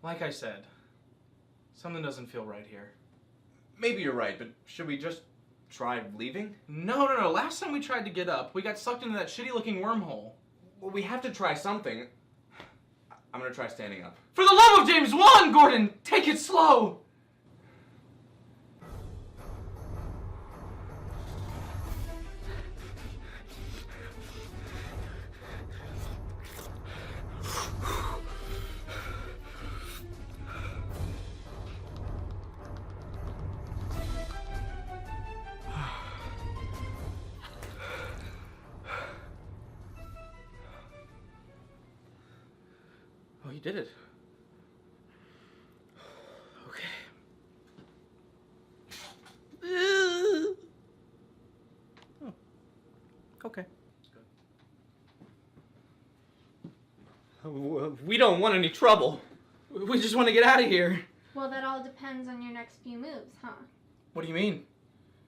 Like I said, something doesn't feel right here. Maybe you're right, but should we just try leaving? No. Last time we tried to get up, we got sucked into that shitty-looking wormhole. Well, we have to try something. I'm gonna try standing up. For the love of James Wan, Gordon, take it slow. Oh, you did it. Okay. Oh. Okay. We don't want any trouble. We just want to get out of here. Well, that all depends on your next few moves, huh? What do you mean?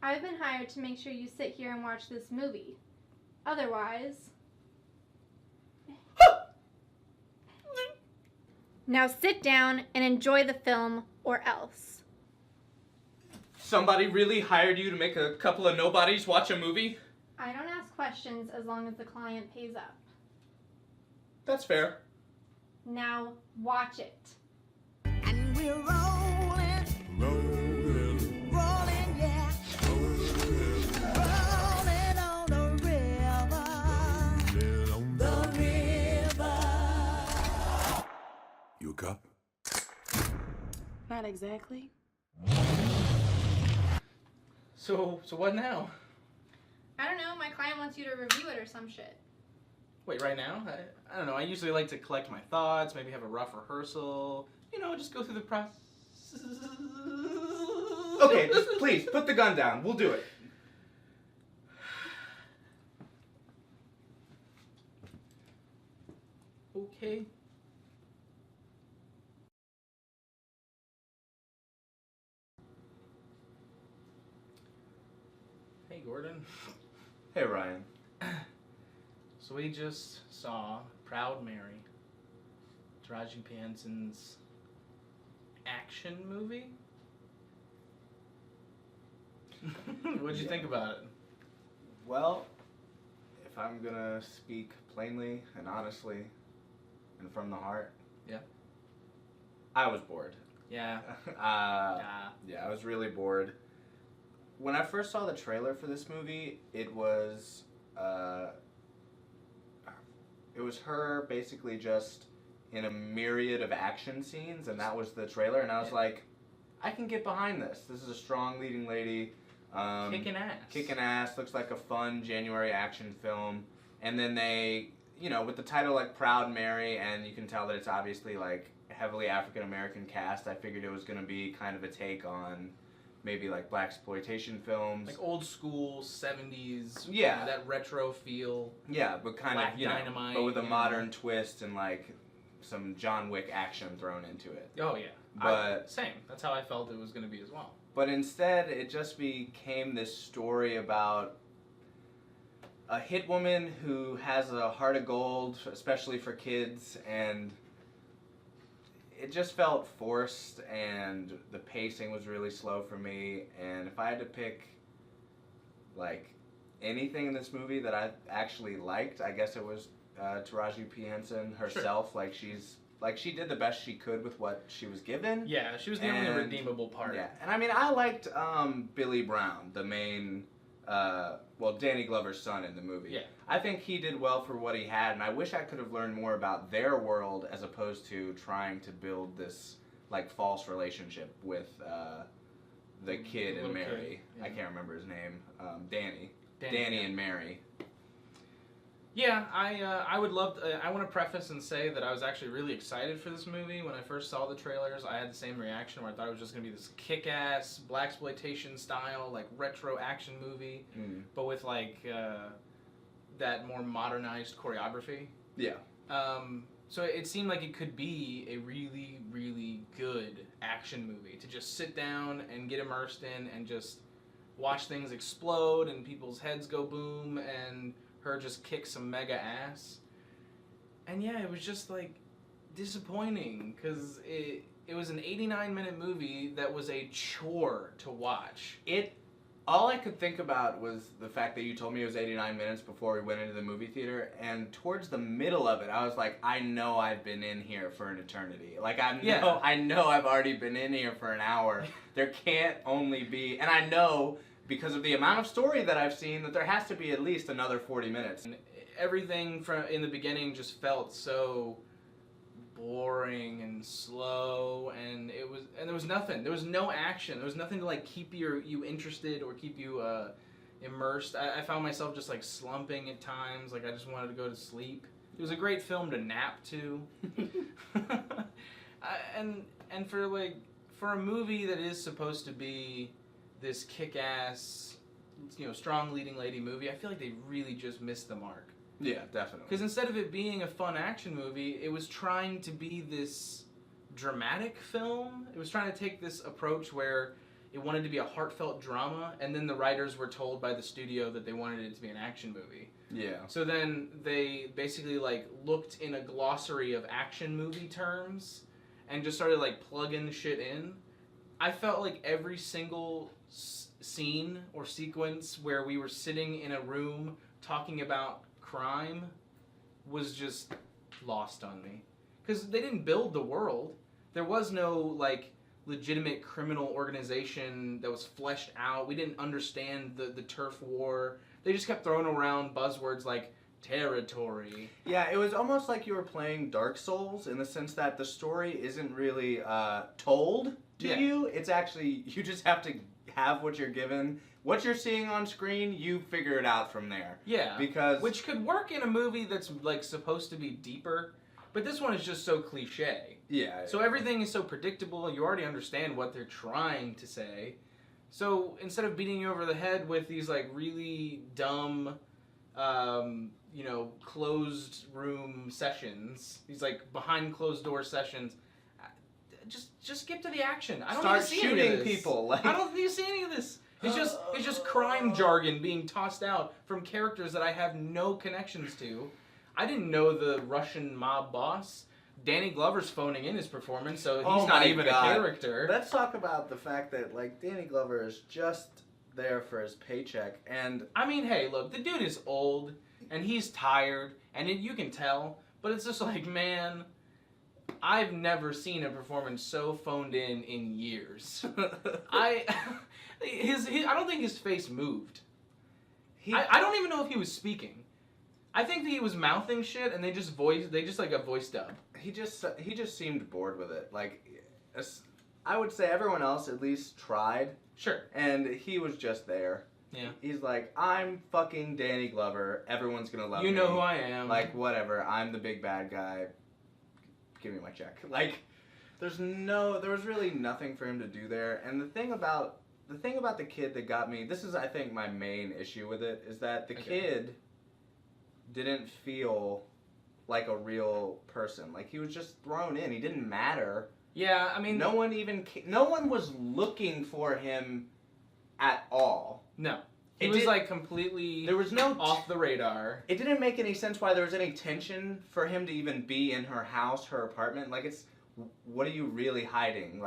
I've been hired to make sure you sit here and watch this movie. Otherwise... Now sit down and enjoy the film, or else. Somebody really hired you to make a couple of nobodies watch a movie? I don't ask questions as long as the client pays up. That's fair. Now watch it. And we're rolling, rolling, yeah. Rolling on the river. You a cop? Not exactly. So what now? I don't know, my client wants you to review it or some shit. Wait, right now? I don't know. I usually like to collect my thoughts, maybe have a rough rehearsal. You know, just go through the process. Okay, just please, put the gun down. We'll do it. Okay. Hey, Gordon. Hey, Ryan. So we just saw Proud Mary, Taraji P. Henson's action movie. What'd you think about it? Well, if I'm gonna speak plainly and honestly and from the heart, Yeah. I was bored. Yeah. Yeah, I was really bored. When I first saw the trailer for this movie, it was her basically just in a myriad of action scenes, and that was the trailer, and I was like, I can get behind this. This is a strong leading lady. Kicking ass. Kicking ass, looks like a fun January action film. And then they, with the title like Proud Mary, and you can tell that it's obviously like heavily African American cast, I figured it was going to be kind of a take on maybe like blaxploitation films. Like old school 70s. Yeah. That retro feel. Yeah, but kind Black of, Dynamite, but with a modern twist and like some John Wick action thrown into it. Oh, yeah. But same. That's how I felt it was going to be as well. But instead, it just became this story about a hit woman who has a heart of gold, especially for kids, and it just felt forced, and the pacing was really slow for me. And if I had to pick, like, anything in this movie that I actually liked, I guess it was Taraji P. Henson herself. Sure. She did the best she could with what she was given. Yeah, she was the only redeemable part. Yeah, and I mean, I liked Billy Brown, the main, Danny Glover's son in the movie. Yeah. I think he did well for what he had, and I wish I could have learned more about their world as opposed to trying to build this, like, false relationship with the kid and Mary. Kid, yeah. I can't remember his name. Danny and Mary. Yeah, I would love to, I want to preface and say that I was actually really excited for this movie. When I first saw the trailers, I had the same reaction where I thought it was just going to be this kick-ass, blaxploitation style, like, retro action movie, but with, like, that more modernized choreography. Yeah. So it seemed like it could be a really, really good action movie to just sit down and get immersed in and just watch things explode and people's heads go boom and her just kick some mega ass. And yeah, it was just like, disappointing because it was an 89-minute movie that was a chore to watch. All I could think about was the fact that you told me it was 89 minutes before we went into the movie theater, and towards the middle of it, I was like, I know I've been in here for an eternity. Like, I know I've already been in here for an hour. There can't only be, and I know because of the amount of story that I've seen that there has to be at least another 40 minutes. And everything from in the beginning just felt so boring and slow, and there was nothing. There was no action. There was nothing to like keep you interested or keep you immersed. I found myself just like slumping at times. Like I just wanted to go to sleep. It was a great film to nap to. And for a movie that is supposed to be this kick-ass, strong leading lady movie, I feel like they really just missed the mark. Yeah, definitely. Because instead of it being a fun action movie, it was trying to be this dramatic film. It was trying to take this approach where it wanted to be a heartfelt drama, and then the writers were told by the studio that they wanted it to be an action movie. Yeah. So then they basically looked in a glossary of action movie terms and just started plugging shit in. I felt like every single scene or sequence where we were sitting in a room talking about crime was just lost on me, because they didn't build the world. There was no legitimate criminal organization that was fleshed out. We didn't understand the turf war. They just kept throwing around buzzwords like territory. Yeah, it was almost like you were playing Dark Souls in the sense that the story isn't really told to you. It's actually, you just have to have what you're given. What you're seeing on screen, you figure it out from there. Yeah, because which could work in a movie that's supposed to be deeper, but this one is just so cliche. Yeah. So everything is so predictable. You already understand what they're trying to say. So instead of beating you over the head with these really dumb, closed room sessions, these behind closed door sessions, just skip to the action. I don't start need to see shooting any of this. people. I don't need to see any of this. It's just crime jargon being tossed out from characters that I have no connections to. I didn't know the Russian mob boss. Danny Glover's phoning in his performance, so he's not even a character. Let's talk about the fact that Danny Glover is just there for his paycheck, and I mean, hey, look, the dude is old and he's tired, and you can tell. But it's just man, I've never seen a performance so phoned in years. I don't think his face moved. I don't even know if he was speaking. I think that he was mouthing shit, and they just a voice dub. He just seemed bored with it. I would say everyone else at least tried. Sure. And he was just there. Yeah. He's like, I'm fucking Danny Glover. Everyone's gonna love me. You know who I am. Whatever. I'm the big bad guy. Give me my check. There was really nothing for him to do there. And the thing about the kid that got me, this is I think my main issue with it, is that the kid didn't feel like a real person. He was just thrown in. He didn't matter. Yeah, I mean, no one was looking for him at all. No. He was completely there was no off the radar. It didn't make any sense why there was any tension for him to even be in her house, her apartment. What are you really hiding?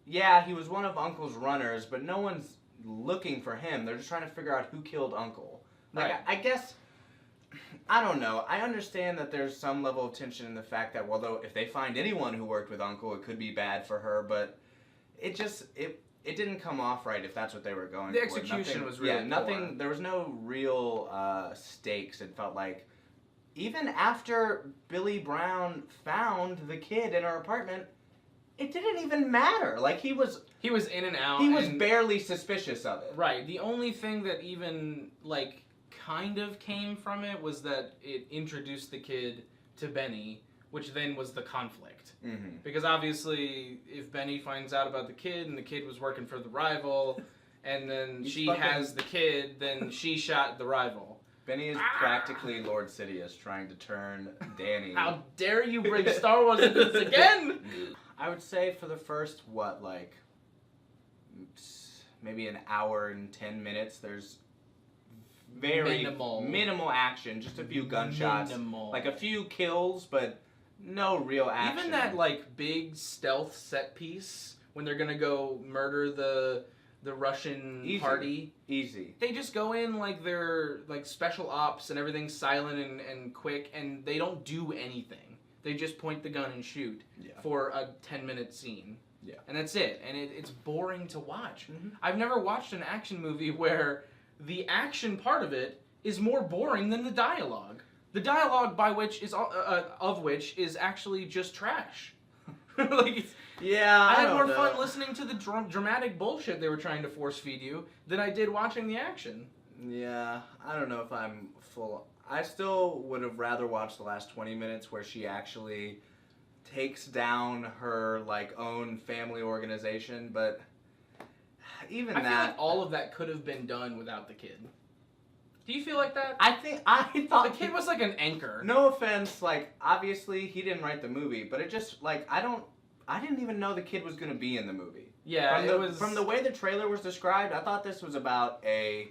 Yeah, he was one of Uncle's runners, but no one's looking for him. They're just trying to figure out who killed Uncle. Right. I guess, I don't know. I understand that there's some level of tension in the fact that, although if they find anyone who worked with Uncle, it could be bad for her, but it didn't come off right if that's what they were going for. The execution was really poor. There was no real stakes. It felt like even after Billy Brown found the kid in her apartment, it didn't even matter. He was in and out. He was barely suspicious of it. Right. The only thing that even kind of came from it was that it introduced the kid to Benny, which then was the conflict. Mm-hmm. Because obviously, if Benny finds out about the kid and the kid was working for the rival, and then she has the kid, then she shot the rival. Benny is practically Lord Sidious trying to turn Danny. How dare you bring Star Wars into this again? I would say for the first, maybe an hour and 10 minutes, there's very minimal action, just a few gunshots. Minimal. A few kills, but no real action. Even that like big stealth set piece when they're gonna go murder the Russian Easy. party. Easy. They just go in like they're like special ops and everything's silent and quick, and they don't do anything. They just point the gun and shoot for a 10-minute scene. Yeah. And that's it. And it's boring to watch. Mhm. I've never watched an action movie where the action part of it is more boring than the dialogue. The dialogue of which is actually just trash. Like Yeah, I had don't more know. fun listening to the dramatic bullshit they were trying to force feed you than I did watching the action. Yeah, I don't know if I'm full. I still would have rather watched the last 20 minutes where she actually takes down her like own family organization, but even I feel that. like all of that could have been done without the kid. Do you feel like that? I thought The kid was like an anchor. No offense, like obviously he didn't write the movie, but it just like I didn't even know the kid was gonna be in the movie. Yeah, From the way the trailer was described, I thought this was about a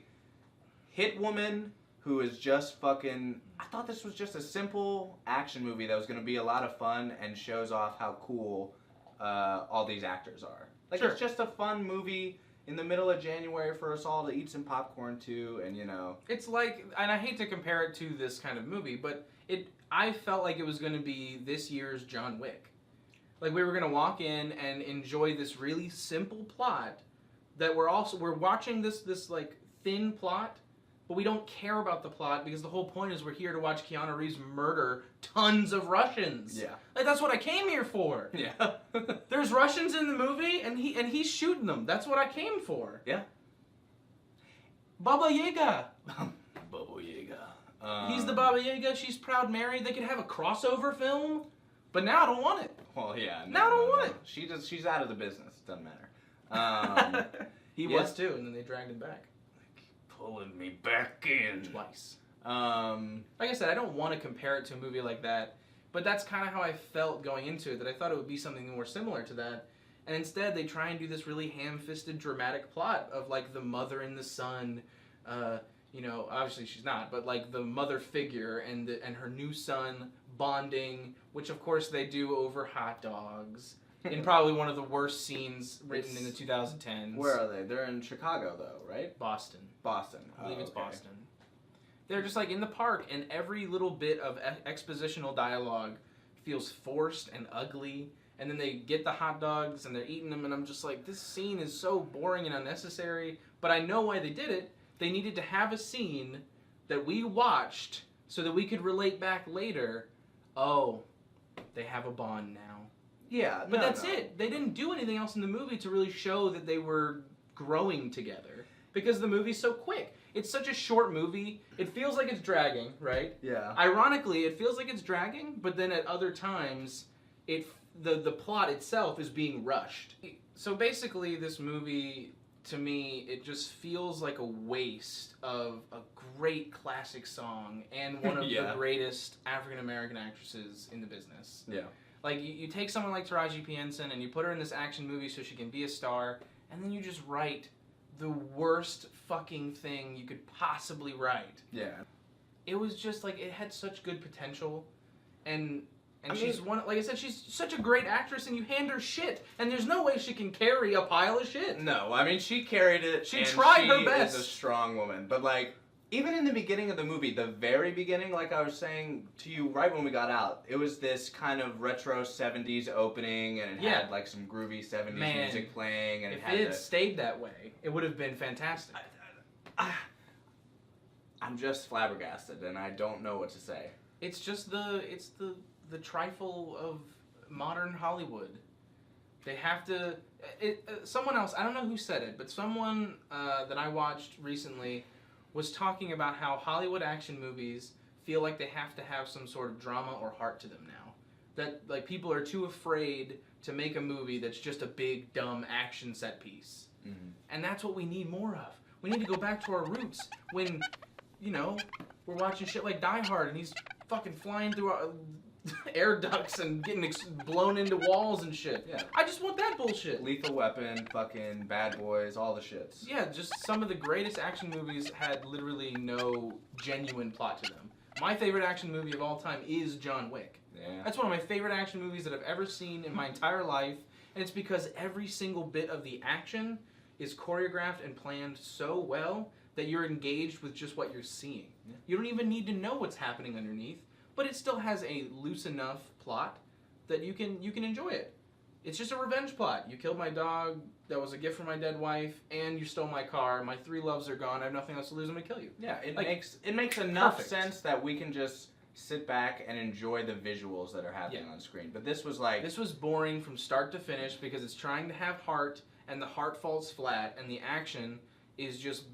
hit woman who is just fucking. I thought this was just a simple action movie that was gonna be a lot of fun and shows off how cool all these actors are. Like Sure. it's just a fun movie in the middle of January for us all to eat some popcorn too, and you know. It's like, and I hate to compare it to this kind of movie, but I felt like it was going to be this year's John Wick. Like we were going to walk in and enjoy this really simple plot that we're watching this like thin plot, but we don't care about the plot because the whole point is we're here to watch Keanu Reeves murder tons of Russians. Yeah. Like that's what I came here for. Yeah. There's Russians in the movie and he's shooting them. That's what I came for. Yeah. Baba Yaga. Baba Yaga. He's the Baba Yaga, she's Proud Mary. They could have a crossover film, but now I don't want it. Well, yeah. Now I don't want it. She's out of the business. Doesn't matter. He Yeah. was too, and then they dragged him back. Pulling me back in. Twice. Um, Like I said, I don't want to compare it to a movie like that, but that's kind of how I felt going into it, that I thought it would be something more similar to that. And instead, they try and do this really ham-fisted, dramatic plot of, like, the mother and the son, you know, obviously she's not, but, like, the mother figure and her new son bonding, which, of course, they do over hot dogs, in probably one of the worst scenes written in the 2010s. where are they? They're in Chicago, though, right? Boston. Boston. I believe it's okay. Boston. They're just like in the park, and every little bit of expositional dialogue feels forced and ugly. And then they get the hot dogs and they're eating them, and I'm just like, this scene is so boring and unnecessary. But I know why they did it. They needed to have a scene that we watched so that we could relate back later. Oh, they have a bond now. Yeah, But that's it. They didn't do anything else in the movie to really show that they were growing together. Because the movie's so quick. It's such a short movie. It feels like it's dragging, right? Yeah. Ironically, it feels like it's dragging, but then at other times, the plot itself is being rushed. So basically, this movie, to me, it just feels like a waste of a great classic song and one of Yeah. the greatest African-American actresses in the business. Yeah. Like, you take someone like Taraji P. Henson and you put her in this action movie so she can be a star, and then you just write the worst fucking thing you could possibly write. Yeah. It was just, like, it had such good potential, and I she's mean- one, like I said, she's such a great actress, and you hand her shit, and there's no way she can carry a pile of shit. No, I mean, she carried it. She and tried her she best. is a strong woman. But, like, even in the beginning of the movie, the very beginning, like I was saying to you right when we got out, it was this kind of retro 70s opening, and it Yeah. had, like, some groovy 70s Man, music playing, and If it had it had the... stayed that way, it would have been fantastic. I'm just flabbergasted, and I don't know what to say. It's just the trifle of modern Hollywood. They have to. Someone else, I don't know who said it, but someone that I watched recently was talking about how Hollywood action movies feel like they have to have some sort of drama or heart to them now. That like people are too afraid to make a movie that's just a big dumb action set piece. Mm-hmm. And that's what we need more of. We need to go back to our roots when, you know, we're watching shit like Die Hard and he's fucking flying through air ducts and getting blown into walls and shit. Yeah. I just want that bullshit. Lethal Weapon, fucking Bad Boys, all the shits. Yeah, just some of the greatest action movies had literally no genuine plot to them. My favorite action movie of all time is John Wick. Yeah. That's one of my favorite action movies that I've ever seen in my entire life, and it's because every single bit of the action is choreographed and planned so well that you're engaged with just what you're seeing. Yeah. You don't even need to know what's happening underneath, but it still has a loose enough plot that you can enjoy it. It's just a revenge plot. You killed my dog, that was a gift from my dead wife, and you stole my car. My 3 loves are gone. I have nothing else to lose. I'm gonna kill you. Yeah, it Like, makes enough perfect. sense that we can just sit back and enjoy the visuals that are happening on screen. But this was like This was boring from start to finish because it's trying to have heart, and the heart falls flat, and the action is just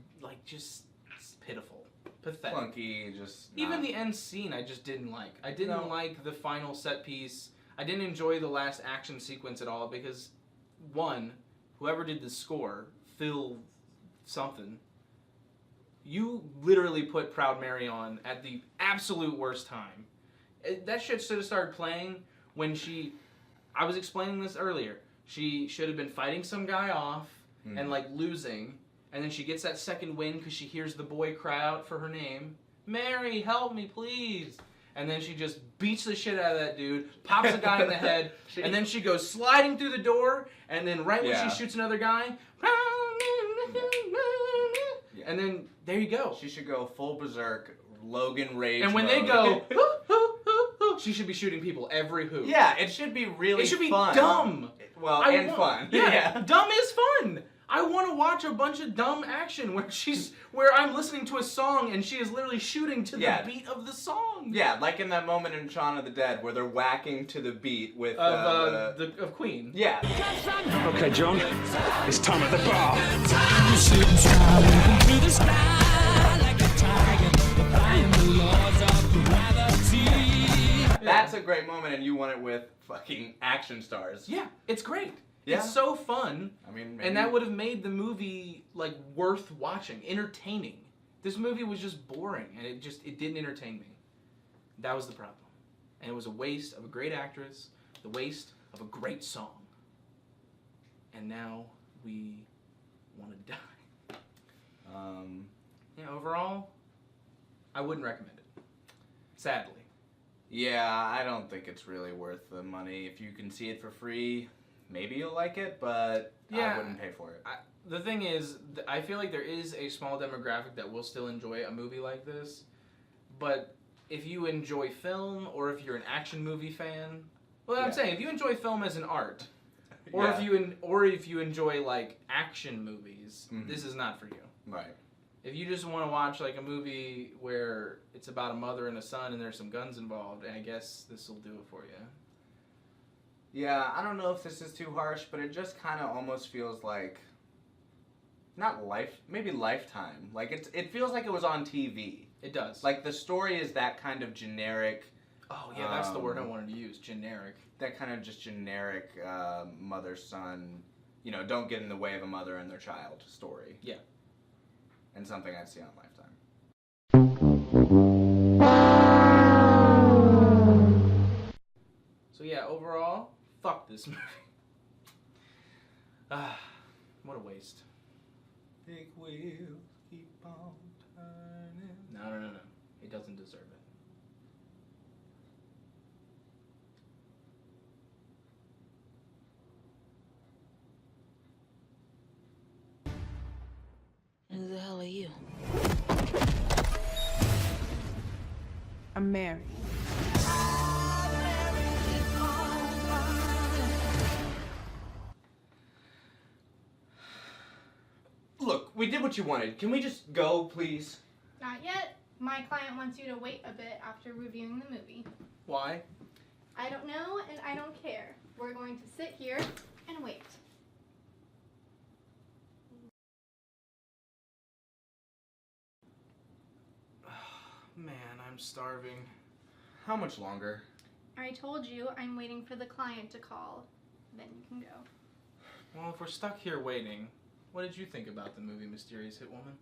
pitiful, pathetic. clunky, just Even not- the end scene, I just didn't like. I didn't No. like the final set piece. I didn't enjoy the last action sequence at all because, one, whoever did the score, Phil something, you literally put Proud Mary on at the absolute worst time. That shit should have started playing when I was explaining this earlier. She should have been fighting some guy off and like losing, and then she gets that second win because she hears the boy cry out for her name, Mary, help me, please. And then she just beats the shit out of that dude, pops the guy in the head, and then she goes sliding through the door, and then right when Yeah. she shoots another guy, Yeah. and then there you go. She should go full berserk, Logan rage. And when they mode. go, hoo, hoo, hoo, hoo, she should be shooting people every who. yeah, it should be really. It should be fun. dumb. Well, I and want- fun. Yeah, dumb is fun. I want to watch a bunch of dumb action where I'm listening to a song and she is literally shooting to the Yeah. beat of the song. Yeah, like in that moment in Shaun of the Dead where they're whacking to the beat with Of Queen. yeah. Okay, John, it's time at the bar. That's a great moment, and you want it with fucking action stars. Yeah, it's great. Yeah. It's so fun. I mean, And that would have made the movie like worth watching, entertaining. This movie was just boring and it didn't entertain me. That was the problem. And it was a waste of a great actress, the waste of a great song. And now we want to die. Yeah, overall, I wouldn't recommend it. Sadly. Yeah, I don't think it's really worth the money. If you can see it for free, maybe you'll like it, but Yeah. I wouldn't pay for it. The thing is, I feel like there is a small demographic that will still enjoy a movie like this, but if you enjoy film or if you're an action movie fan, well, I'm Yeah. saying if you enjoy film as an art, or Yeah. if you enjoy like action movies, Mhm. this is not for you. Right. If you just want to watch like a movie where it's about a mother and a son and there's some guns involved, I guess this will do it for you. Yeah, I don't know if this is too harsh, but it just kind of almost feels like maybe Lifetime. Like it feels like it was on TV. It does. Like the story is that kind of generic, oh yeah, that's the word I wanted to use. Generic. that kind of just generic mother-son, don't get in the way of a mother and their child story. Yeah. And something I'd see on Lifetime. So yeah, overall, fuck this movie. What a waste. Big wheels keep on turning. No. It doesn't deserve it. Who the hell are you? I'm Mary. Look, we did what you wanted. Can we just go, please? Not yet. My client wants you to wait a bit after reviewing the movie. Why? I don't know and I don't care. We're going to sit here and wait. Man, I'm starving. How much longer? I told you I'm waiting for the client to call. Then you can go. Well, if we're stuck here waiting, what did you think about the movie Mysterious Hit Woman?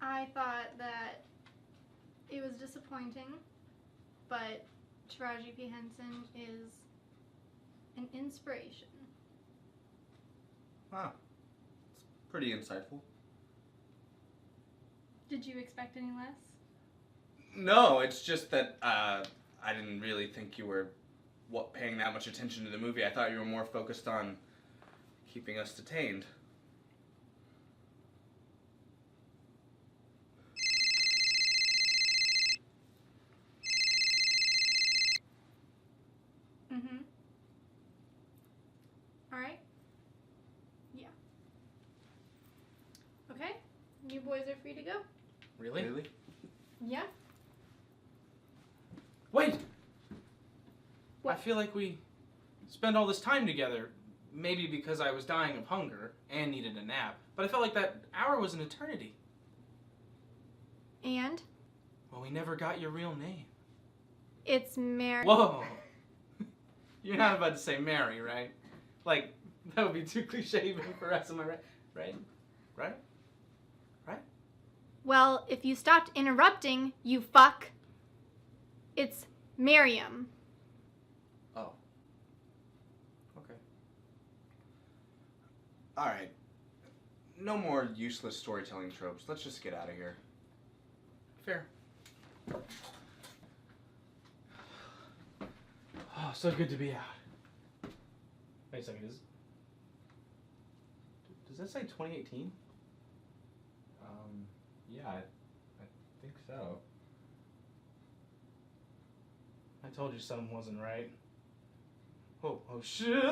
I thought that it was disappointing, but Taraji P. Henson is an inspiration. Wow. It's pretty insightful. Did you expect any less? No, it's just that I didn't really think you were paying that much attention to the movie. I thought you were more focused on keeping us detained. Mm-hmm. All right. Yeah. Okay. You boys are free to go. Really? Yeah. Wait! What? I feel like we spent all this time together, maybe because I was dying of hunger and needed a nap, but I felt like that hour was an eternity. And Well, we never got your real name. it's Mary. Whoa! You're not about to say Mary, right? Like, that would be too cliche even for us, am I right? Right? Right? Right? Well, if you stopped interrupting, you fuck. It's Miriam. Oh. Okay. Alright. No more useless storytelling tropes. Let's just get out of here. Fair. Oh, so good to be out. Wait a second, does that say 2018? Yeah, I think so. I told you something wasn't right. Oh shit!